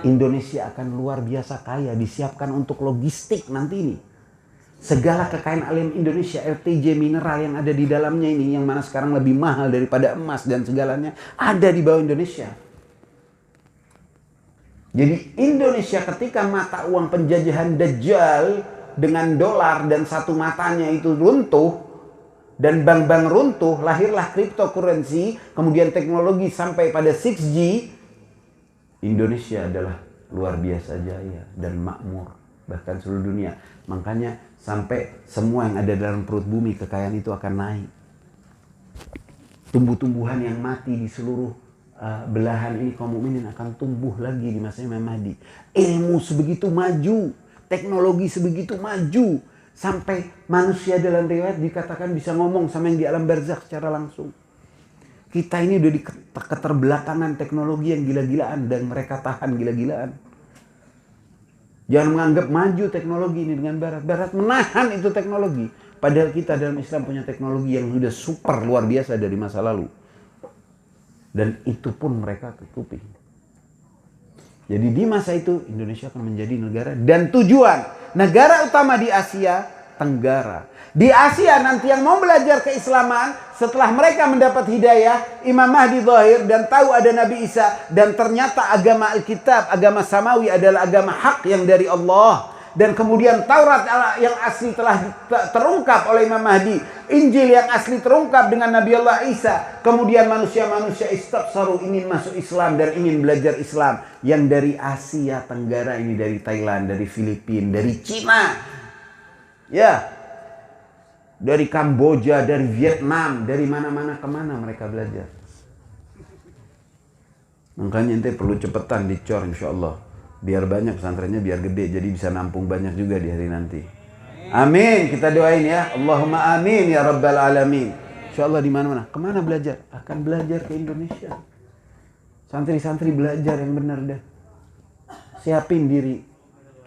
Indonesia akan luar biasa kaya, disiapkan untuk logistik nanti ini. Segala kekayaan alam Indonesia, LTJ mineral yang ada di dalamnya ini, yang mana sekarang lebih mahal daripada emas dan segalanya, ada di bawah Indonesia. Jadi Indonesia ketika mata uang penjajahan Dajjal dengan dolar dan satu matanya itu runtuh, dan bank-bank runtuh, lahirlah cryptocurrency, kemudian teknologi sampai pada 6G, Indonesia adalah luar biasa jaya dan makmur, bahkan seluruh dunia. Makanya sampai semua yang ada dalam perut bumi, kekayaan itu akan naik. Tumbuh-tumbuhan yang mati di seluruh belahan ini kaum mukminin akan tumbuh lagi di masa Imam Mahdi. Ilmu sebegitu maju, teknologi sebegitu maju, sampai manusia dalam riwayat dikatakan bisa ngomong sama yang di alam barzakh secara langsung. Kita ini udah di keterbelakangan teknologi yang gila-gilaan dan mereka tahan gila-gilaan. Jangan menganggap maju teknologi ini dengan Barat. Barat menahan itu teknologi. Padahal kita dalam Islam punya teknologi yang sudah super luar biasa dari masa lalu. Dan itu pun mereka tutupi. Jadi di masa itu Indonesia akan menjadi negara dan tujuan negara utama di Asia Tenggara. Di Asia nanti yang mau belajar keislaman setelah mereka mendapat hidayah Imam Mahdi zahir dan tahu ada Nabi Isa, dan ternyata agama Alkitab, agama Samawi adalah agama hak yang dari Allah, dan kemudian Taurat yang asli telah terungkap oleh Imam Mahdi, Injil yang asli terungkap dengan Nabi Allah Isa, kemudian manusia-manusia istabsaru ingin masuk Islam dan ingin belajar Islam yang dari Asia Tenggara ini, dari Thailand, dari Filipina, dari Cina, ya, dari Kamboja, dari Vietnam, dari mana-mana kemana mereka belajar. Makanya ente perlu cepetan dicor insyaallah, biar banyak pesantrennya, biar gede, jadi bisa nampung banyak juga di hari nanti. Amin, kita doain ya. Allahumma amin ya rabbal alamin. Insyaallah di mana-mana. Kemana belajar? Akan belajar ke Indonesia. Santri-santri belajar yang benar dah. Siapin diri.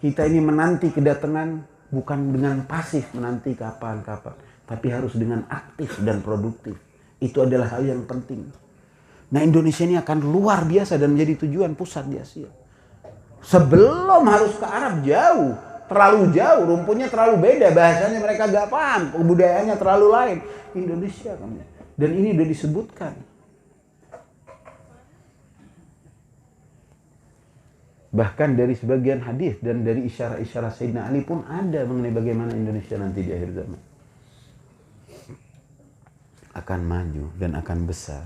Kita ini menanti kedatangan bukan dengan pasif menanti kapan-kapan, tapi harus dengan aktif dan produktif. Itu adalah hal yang penting. Nah, Indonesia ini akan luar biasa dan menjadi tujuan pusat di Asia. Sebelum harus ke Arab jauh, terlalu jauh, rumputnya terlalu beda, bahasanya mereka gak paham, kebudayaannya terlalu lain. Indonesia kan, dan ini udah disebutkan. Bahkan dari sebagian hadis dan dari isyarat-isyarat Sayyidina Ali pun ada mengenai bagaimana Indonesia nanti di akhir zaman akan maju dan akan besar.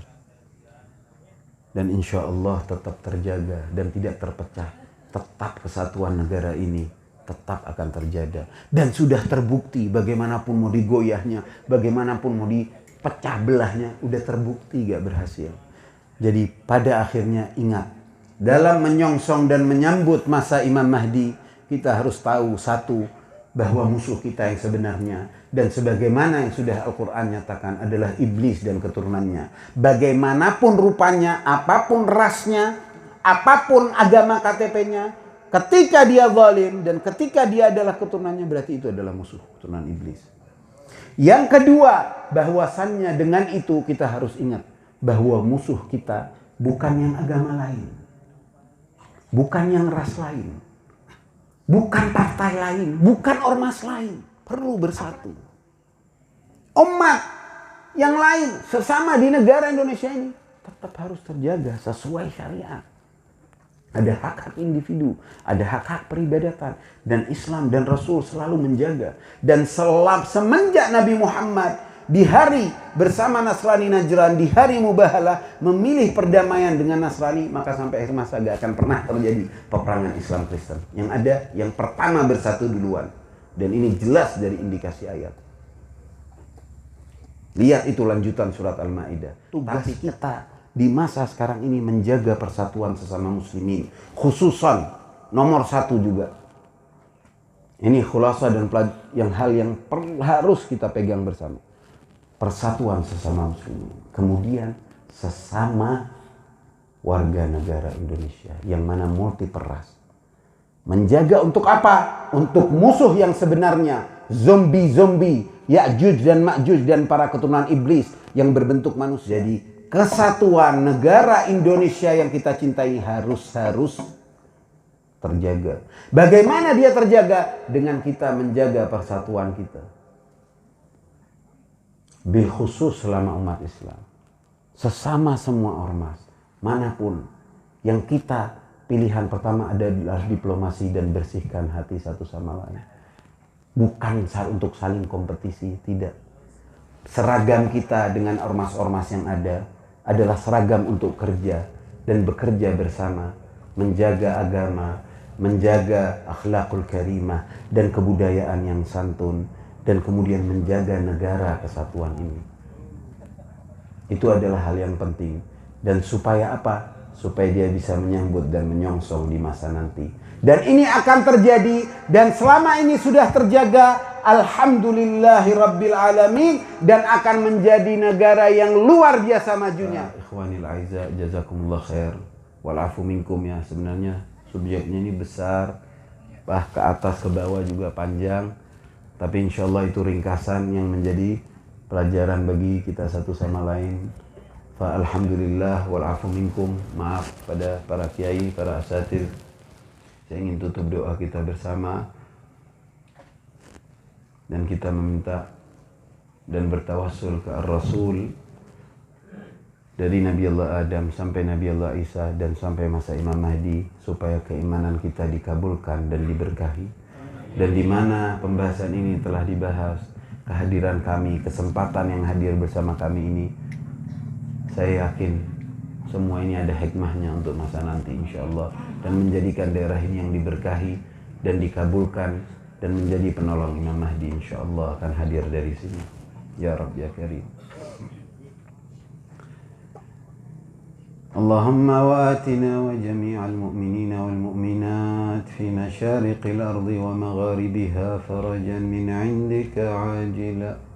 Dan insya Allah tetap terjaga dan tidak terpecah. Tetap kesatuan negara ini tetap akan terjaga. Dan sudah terbukti bagaimanapun mau digoyahnya, bagaimanapun mau dipecah belahnya, udah terbukti gak berhasil. Jadi pada akhirnya ingat, dalam menyongsong dan menyambut masa Imam Mahdi, kita harus tahu satu, bahwa musuh kita yang sebenarnya dan sebagaimana yang sudah Al-Quran nyatakan adalah iblis dan keturunannya. Bagaimanapun rupanya, apapun rasnya, apapun agama KTP-nya, ketika dia zalim dan ketika dia adalah keturunannya, berarti itu adalah musuh, keturunan iblis. Yang kedua, bahwasannya dengan itu kita harus ingat bahwa musuh kita bukan yang agama lain, bukan yang ras lain, bukan partai lain, bukan ormas lain. Perlu bersatu. Umat yang lain sesama di negara Indonesia ini tetap harus terjaga sesuai syariat. Ada hak-hak individu, ada hak-hak peribadatan, dan Islam dan Rasul selalu menjaga. Dan semenjak Nabi Muhammad di hari bersama Nasrani Najran, di hari Mubahalah memilih perdamaian dengan Nasrani, maka sampai akhir masa gak akan pernah terjadi peperangan Islam Kristen. Yang ada yang pertama bersatu duluan, dan ini jelas dari indikasi ayat. Lihat itu lanjutan surat Al-Maidah. Tugas kita di masa sekarang ini menjaga persatuan sesama muslimin, khususan nomor satu juga. Ini khulasa dan yang hal yang harus kita pegang bersama. Persatuan sesama muslimin, kemudian sesama warga negara Indonesia yang mana multi peras. Menjaga untuk apa? Untuk musuh yang sebenarnya, zombie-zombie, Ya'juj dan Ma'juj dan para keturunan iblis yang berbentuk manusia. Jadi kesatuan negara Indonesia yang kita cintai harus terjaga. Bagaimana dia terjaga? Dengan kita menjaga persatuan kita. Bil khusus selama umat Islam. Sesama semua ormas, manapun, yang kita pilihan pertama adalah diplomasi dan bersihkan hati satu sama lain. Bukan untuk saling kompetisi, tidak. Seragam kita dengan ormas-ormas yang ada adalah seragam untuk kerja dan bekerja bersama, menjaga agama, menjaga akhlakul karimah dan kebudayaan yang santun, dan kemudian menjaga negara kesatuan ini. Itu adalah hal yang penting. Dan supaya apa? Supaya dia bisa menyambut dan menyongsong di masa nanti. Dan ini akan terjadi, dan selama ini sudah terjaga, alhamdulillahi rabbil alamin, dan akan menjadi negara yang luar biasa majunya. Ikhwanil aiza, jazakumullah khair. Walafu minkum ya. Sebenarnya subjeknya ini besar, ke atas ke bawah juga panjang, tapi insya Allah itu ringkasan yang menjadi pelajaran bagi kita satu sama lain. Fa alhamdulillah walafu minkum. Maaf pada para kiai, para asatidz. Saya ingin tutup doa kita bersama, dan kita meminta dan bertawassul ke Ar-Rasul dari Nabi Allah Adam sampai Nabi Allah Isa dan sampai masa Imam Mahdi, supaya keimanan kita dikabulkan dan diberkahi. Dan di mana pembahasan ini telah dibahas, kehadiran kami, kesempatan yang hadir bersama kami ini, saya yakin semua ini ada hikmahnya untuk masa nanti insyaallah, dan menjadikan daerah ini yang diberkahi dan dikabulkan, dan menjadi penolong Imam Mahdi insyaallah akan hadir dari sini. Ya Rabb ya Karim. Allahumma wa atina wa jami'al mu'minina wal mu'minat fi masyariqil ardi wa magharibiha farajan min 'indika 'ajila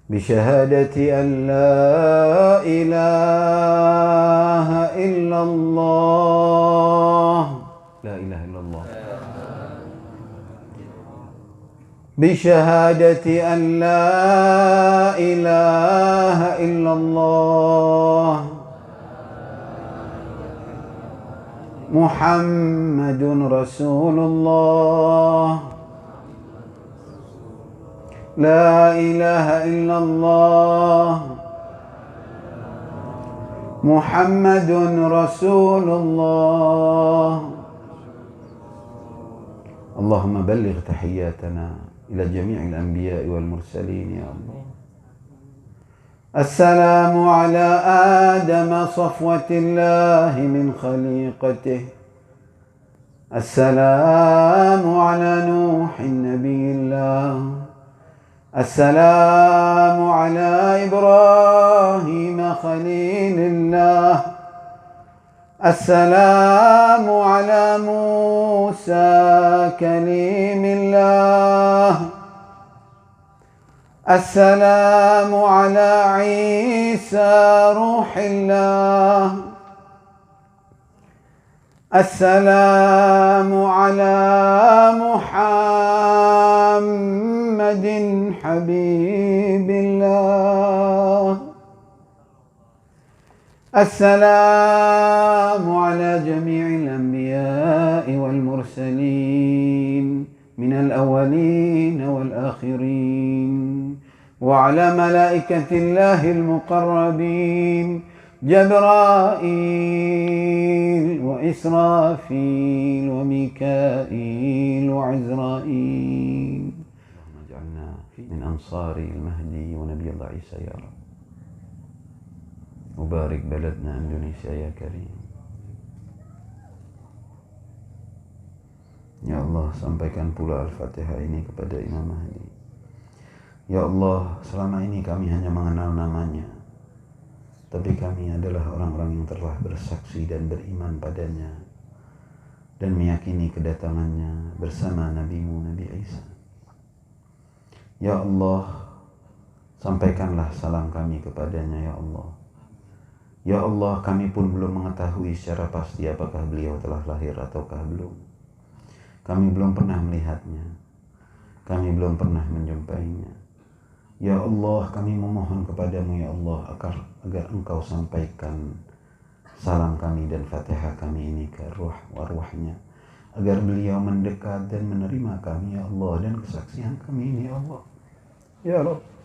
بشهادة أن لا إله إلا الله لا إله إلا الله بشهادة أن لا إله إلا الله محمد رسول الله لا إله إلا الله محمد رسول الله اللهم بلغ تحياتنا إلى جميع الأنبياء والمرسلين يا الله. السلام على آدم صفوة الله من خليقته. السلام على نوح نبي الله. السلام على إبراهيم خليل الله. السلام على موسى كليم الله. السلام على عيسى روح الله. السلام على محمد حبيب الله. السلام على جميع الأنبياء والمرسلين من الأولين والآخرين، وعلى ملائكة الله المقربين جبرائيل وإسرافيل وميكائيل وعزرائيل. اللهم اجعلنا من أنصار المهدي ونبي الله عيسى يا رب. وبارك بلدنا إندونيسيا يا كريم. Ya Allah, sampaikan pula Al-Fatihah ini kepada Imam Mahdi. Ya Allah, selama ini kami hanya mengenal namanya, tapi kami adalah orang-orang yang telah bersaksi dan beriman padanya dan meyakini kedatangannya bersama Nabi-Mu Nabi Isa. Ya Allah, sampaikanlah salam kami kepadanya ya Allah. Ya Allah, kami pun belum mengetahui secara pasti apakah beliau telah lahir ataukah belum. Kami belum pernah melihatnya. Kami belum pernah menjumpainya. Ya Allah, kami memohon kepadamu ya Allah agar Engkau sampaikan salam kami dan fatihah kami ini ke ruh-ruhnya, agar beliau mendekat dan menerima kami ya Allah, dan kesaksian kami ini ya Allah ya Rabb.